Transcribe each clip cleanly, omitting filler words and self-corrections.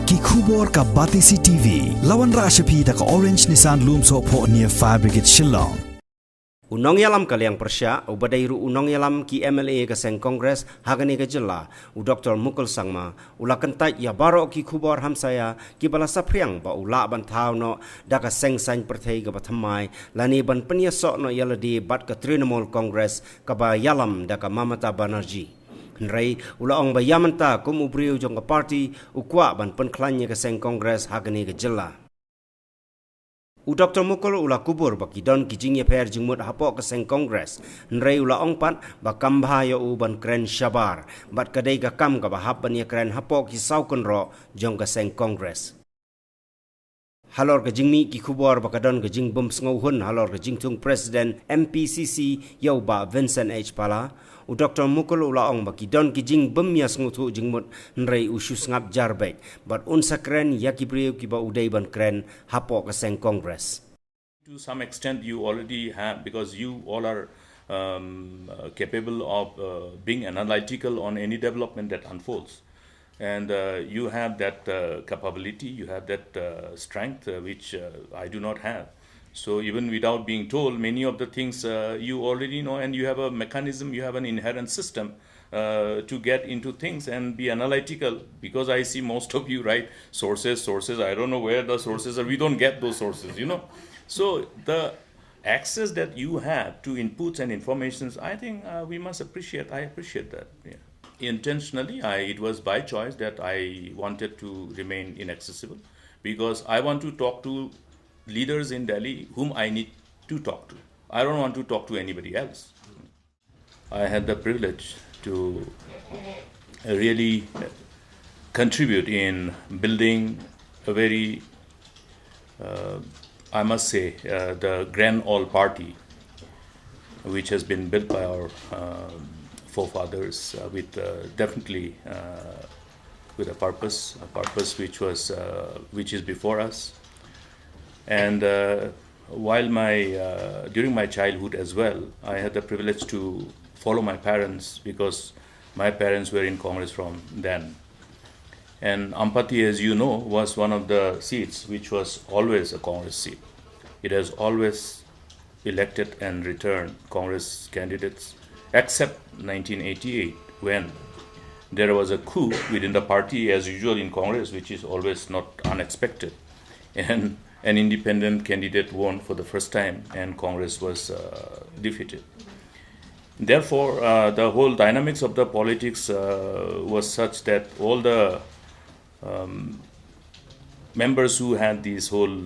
ki Khubor ka Batisi TV lawan ra shapi da ka Orange Nissan Loom so pho near Fire Brigade Shillong. Unong yalam kaliang persya, ubadairu unong yalam ki MLA ka Seng Congress hagani ka jilla, Dr. Mukul sangma, ula Kyntait ya baro ki Khubor Hamsaïa ki Jingsaphriang ba ula ban Thaw no da ka Seng sain perthai ka Thymmai, lani ban peniasok no yaladi bat ka Trinamool Congress ka ba yalam da ka Mamata Banerjee. Henry ula ong ba yamanta kum ubriu jong ka party ukwa ban penklanya ka Seng Congress hagani ka jilla. Dr. Mukul ula Khubor baki don ki Jingsaphriang jingmut hapok ke Seng Congress. Nrei ula ongpat bakam bahaya ban kren syabar. Bat kadai ka kam ka bahap ban ya kren hapok ki saukun ro jong ke Seng Congress. Halor ke jingmi ki Khubor bakadon ke jing bum sngauhun halor ke jingtung Presiden MPCC yau ba Vincent H. Pala. Dr. Mukul ula ong baki don ki jing bum ya sngutu jingmut nrei usus ngap jarbek. Bat unsa kren yaki priu ki ba udai ban kren hapok ke Seng Congress. To some extent you already have, because you all are capable of being analytical on any development that unfolds. And you have that capability, you have that strength which I do not have. So even without being told, many of the things you already know, and you have a mechanism, you have an inherent system to get into things and be analytical. Because I see most of you write sources, I don't know where the sources are, we don't get those sources, you know. So the access that you have to inputs and informations, I think we must appreciate. I appreciate that. Yeah. Intentionally, it was by choice that I wanted to remain inaccessible, because I want to talk to leaders in Delhi whom I need to talk to. I don't want to talk to anybody else. I had the privilege to really contribute in building a very, I must say, the Grand All Party, which has been built by our forefathers with definitely with a purpose which is before us. And while during my childhood as well, I had the privilege to follow my parents, because my parents were in Congress from then. And Ampati, as you know, was one of the seats which was always a Congress seat. It has always elected and returned Congress candidates, except 1988, when there was a coup within the party, as usual in Congress, which is always not unexpected. And an independent candidate won for the first time, and Congress was defeated. Therefore, the whole dynamics of the politics was such that all the members who had this whole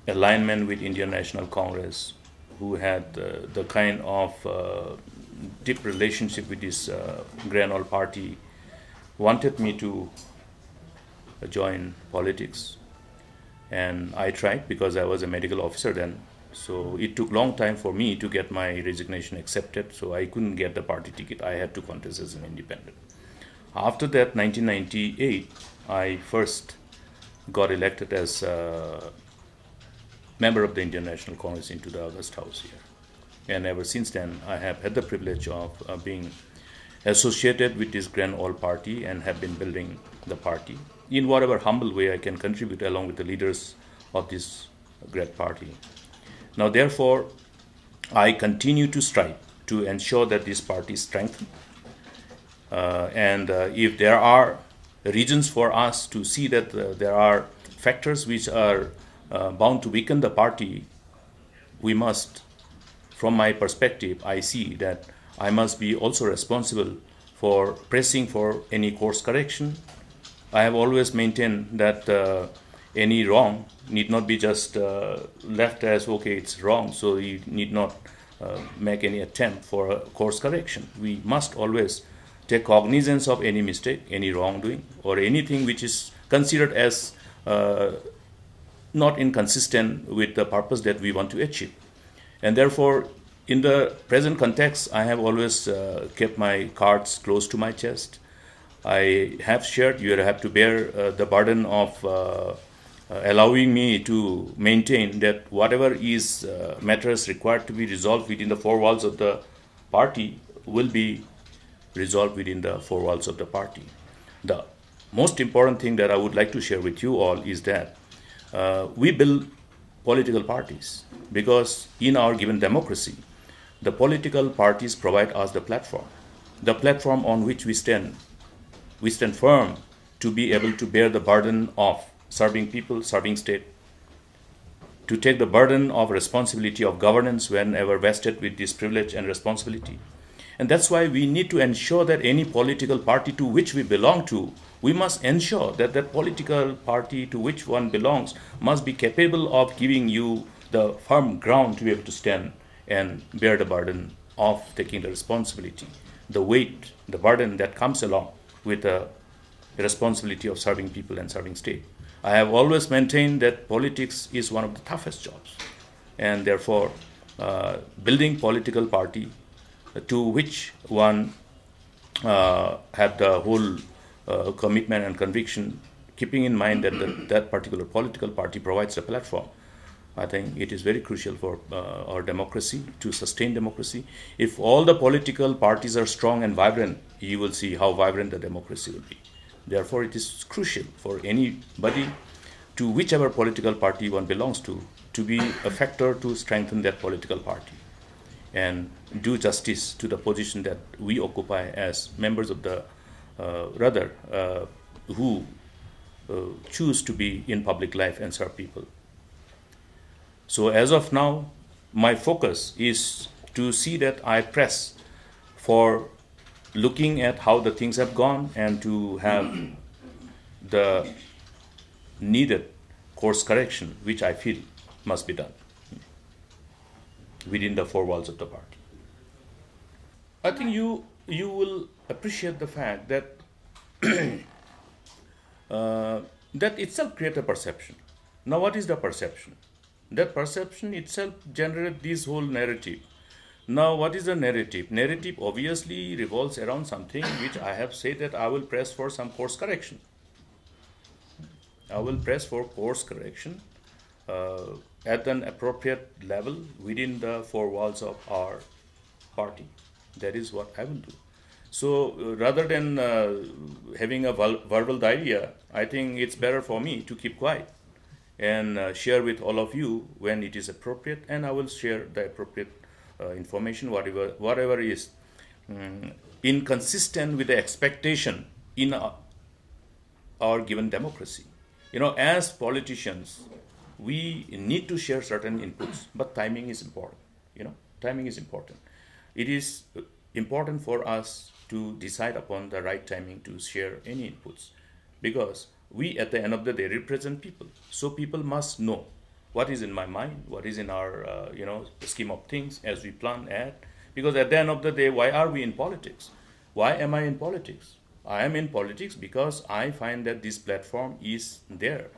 alignment with Indian National Congress, who had the kind of deep relationship with this Grand All Party, wanted me to join politics. And I tried, because I was a medical officer then. So it took long time for me to get my resignation accepted. So I couldn't get the party ticket. I had to contest as an independent. After that, 1998, I first got elected as a member of the Indian National Congress into the August House here. And ever since then, I have had the privilege of being associated with this Grand All Party and have been building the party in whatever humble way I can contribute along with the leaders of this great party. Now, therefore, I continue to strive to ensure that this party is strengthened. And if there are reasons for us to see that there are factors which are bound to weaken the party, we must, from my perspective, I see that I must be also responsible for pressing for any course correction. I have always maintained that any wrong need not be just left as, okay, it's wrong, so you need not make any attempt for a course correction. We must always take cognizance of any mistake, any wrongdoing, or anything which is considered as not inconsistent with the purpose that we want to achieve. And therefore, in the present context, I have always kept my cards close to my chest. I have shared, you have to bear the burden of allowing me to maintain that whatever is matters required to be resolved within the four walls of the party will be resolved within the four walls of the party. The most important thing that I would like to share with you all is that we build political parties because in our given democracy, the political parties provide us the platform on which we stand. We stand firm to be able to bear the burden of serving people, serving state, to take the burden of responsibility of governance whenever vested with this privilege and responsibility. And that's why we need to ensure that any political party to which we belong to, we must ensure that that political party to which one belongs must be capable of giving you the firm ground to be able to stand and bear the burden of taking the responsibility, the weight, the burden that comes along with the responsibility of serving people and serving state. I have always maintained that politics is one of the toughest jobs, and therefore building political party to which one had the whole commitment and conviction, keeping in mind that that particular political party provides a platform. I think it is very crucial for our democracy, to sustain democracy. If all the political parties are strong and vibrant, you will see how vibrant the democracy will be. Therefore, it is crucial for anybody, to whichever political party one belongs to be a factor to strengthen that political party and do justice to the position that we occupy as members of the, who choose to be in public life and serve people. So as of now, my focus is to see that I press for looking at how the things have gone and to have the needed course correction, which I feel must be done within the four walls of the party. I think you will appreciate the fact that that itself creates a perception. Now, what is the perception? That perception itself generates this whole narrative. Now, what is the narrative? Narrative obviously revolves around something which I have said that I will press for some course correction. I will press for course correction at an appropriate level within the four walls of our party. That is what I will do. So rather than having a verbal diarrhea, I think it's better for me to keep quiet and share with all of you when it is appropriate, and I will share the appropriate information, whatever is inconsistent with the expectation in our given democracy. As politicians, we need to share certain inputs, but timing is important. Timing is important. It is important for us to decide upon the right timing to share any inputs, because we, at the end of the day, represent people. So people must know what is in my mind, what is in our scheme of things as we plan ahead. Because at the end of the day, why are we in politics? Why am I in politics? I am in politics because I find that this platform is there,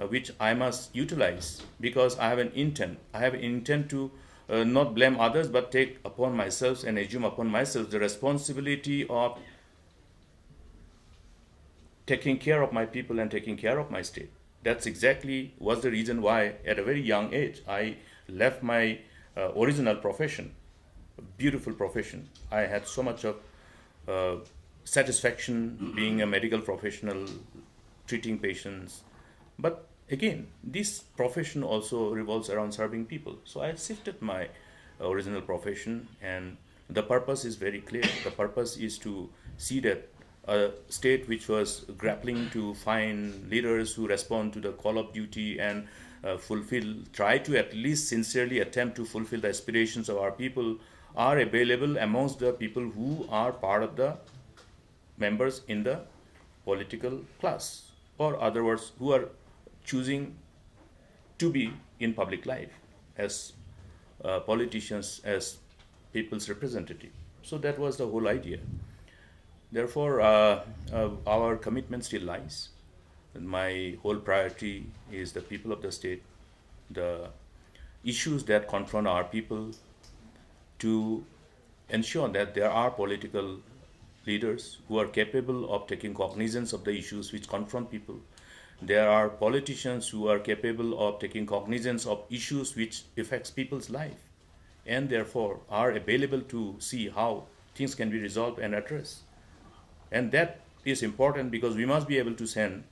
which I must utilize, because I have an intent. I have an intent to not blame others, but take upon myself and assume upon myself the responsibility of taking care of my people and taking care of my state. That's exactly was the reason why at a very young age I left my original profession, a beautiful profession. I had so much of satisfaction being a medical professional, treating patients. But again, this profession also revolves around serving people. So I shifted my original profession, and the purpose is very clear. The purpose is to see that a state which was grappling to find leaders who respond to the call of duty and try to at least sincerely attempt to fulfill the aspirations of our people, are available amongst the people who are part of the members in the political class, or other words, who are choosing to be in public life as politicians, as people's representative. So that was the whole idea. Therefore, our commitment still lies. My whole priority is the people of the state, the issues that confront our people, to ensure that there are political leaders who are capable of taking cognizance of the issues which confront people. There are politicians who are capable of taking cognizance of issues which affects people's life, and therefore are available to see how things can be resolved and addressed. And that is important because we must be able to send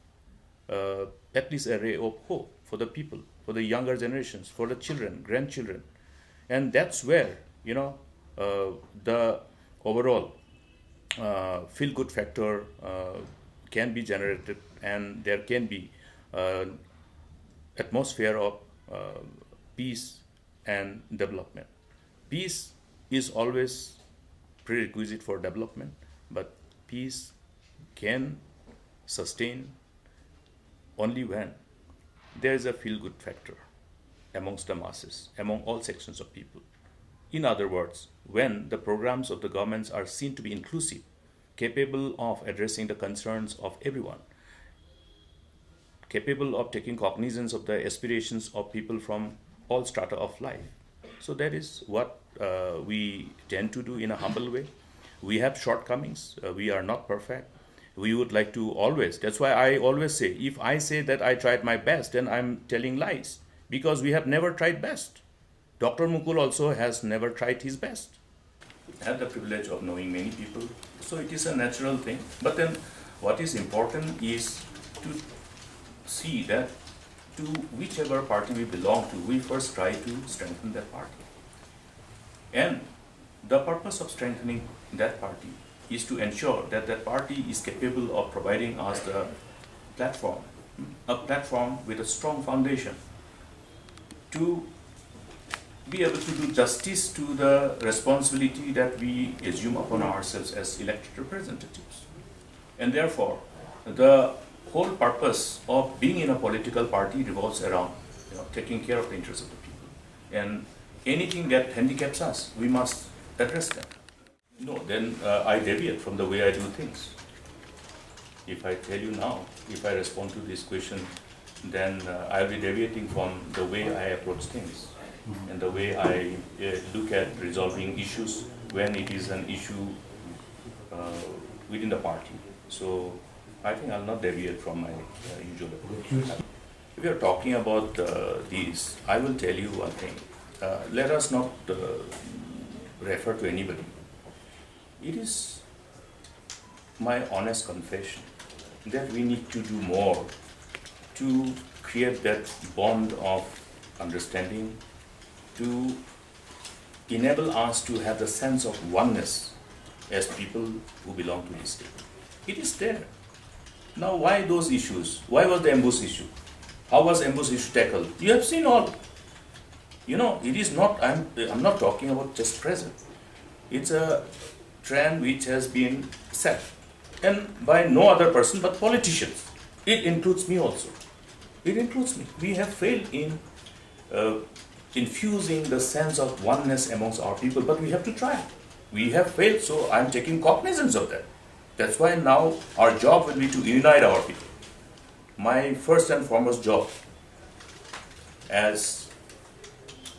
at least a ray of hope for the people, for the younger generations, for the children, grandchildren. And that's where, the overall feel-good factor can be generated, and there can be atmosphere of peace and development. Peace is always prerequisite for development, but peace can sustain only when there is a feel-good factor amongst the masses, among all sections of people. In other words, when the programs of the governments are seen to be inclusive, capable of addressing the concerns of everyone, capable of taking cognizance of the aspirations of people from all strata of life. So that is what we tend to do in a humble way. We have shortcomings. We are not perfect. We would like to always, that's why I always say, if I say that I tried my best, then I'm telling lies, because we have never tried best. Dr. Mukul also has never tried his best. I have the privilege of knowing many people, so it is a natural thing. But then what is important is to see that to whichever party we belong to, we first try to strengthen that party. And the purpose of strengthening that party is to ensure that that party is capable of providing us the platform, a platform with a strong foundation to be able to do justice to the responsibility that we assume upon ourselves as elected representatives. And therefore, the whole purpose of being in a political party revolves around taking care of the interests of the people. And anything that handicaps us, we must address that. No, then I deviate from the way I do things. If I tell you now, if I respond to this question, then I'll be deviating from the way I approach things and the way I look at resolving issues when it is an issue within the party. So I think I'll not deviate from my usual approach. If you're talking about these, I will tell you one thing. Let us not refer to anybody. It is my honest confession that we need to do more to create that bond of understanding, to enable us to have the sense of oneness as people who belong to this state. It is there. Now, why those issues? Why was the ambush issue? How was ambush issue tackled? You have seen all. It is not, I'm not talking about just present. It's a trend which has been set, and by no other person but politicians. It includes me also. It includes me. We have failed in infusing the sense of oneness amongst our people, but we have to try. We have failed, so I'm taking cognizance of that. That's why now our job will be to unite our people. My first and foremost job as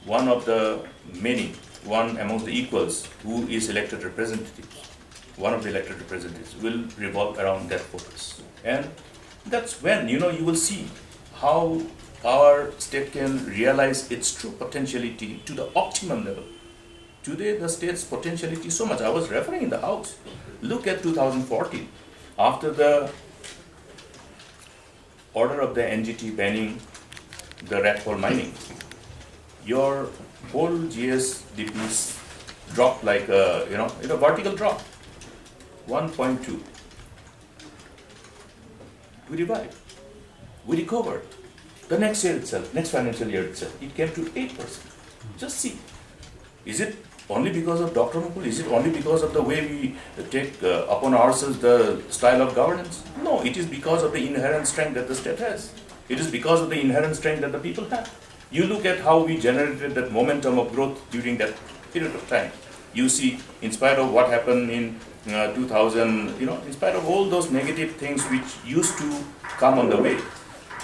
one of the many, one among the equals who is elected representatives, one of the elected representatives, will revolve around that focus. And that's when, you will see how our state can realize its true potentiality to the optimum level. Today, the state's potentiality is so much. I was referring in the House. Look at 2014. After the order of the NGT banning the rat hole mining, your whole GSDPs dropped like a vertical drop, 1.2. We revived. We recovered. The next year itself, next financial year itself, it came to 8%. Just see. Is it only because of Dr. Mukul? Is it only because of the way we take upon ourselves the style of governance? No, it is because of the inherent strength that the state has. It is because of the inherent strength that the people have. You look at how we generated that momentum of growth during that period of time. You see, in spite of what happened in 2000, in spite of all those negative things which used to come on the way,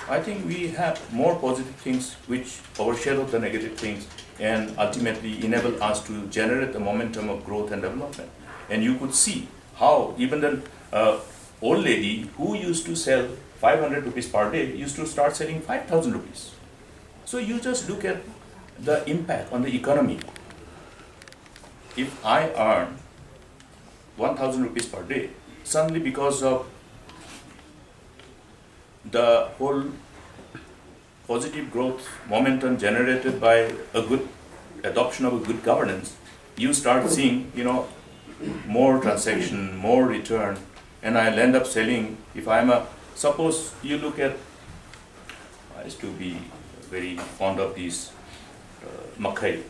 I think we have more positive things which overshadow the negative things and ultimately enable us to generate the momentum of growth and development. And you could see how even the old lady who used to sell 500 rupees per day used to start selling 5,000 rupees. So you just look at the impact on the economy. If I earn 1,000 rupees per day, suddenly because of the whole positive growth momentum generated by a good adoption of a good governance, you start seeing, more transaction, more return, and I'll end up selling. If suppose you look at, I used to be very fond of these makai,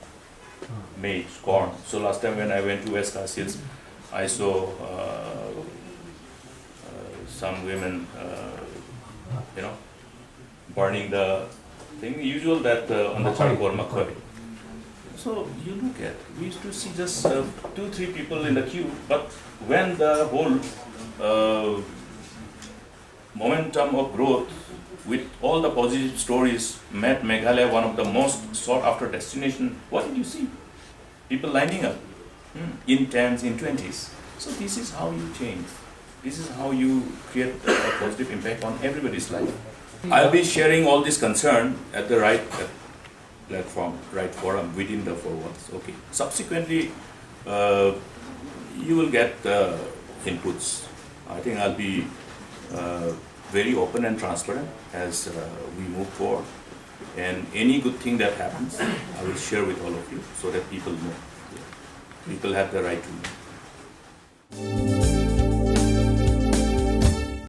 maize, corn. So last time when I went to West Hills, I saw some women, burning the thing, usual that on the charcoal makai. So you look at, we used to see just 2-3 people in the queue, but when the whole momentum of growth with all the positive stories made Meghalaya one of the most sought after destination, what did you see? People lining up in 10s, in 20s. So this is how you change. This is how you create a positive impact on everybody's life. I'll be sharing all this concern at the right platform, right forum within the 4 walls. Okay. Subsequently, you will get inputs. I think I'll be very open and transparent as we move forward. And any good thing that happens, I will share with all of you so that people know. People have the right to know.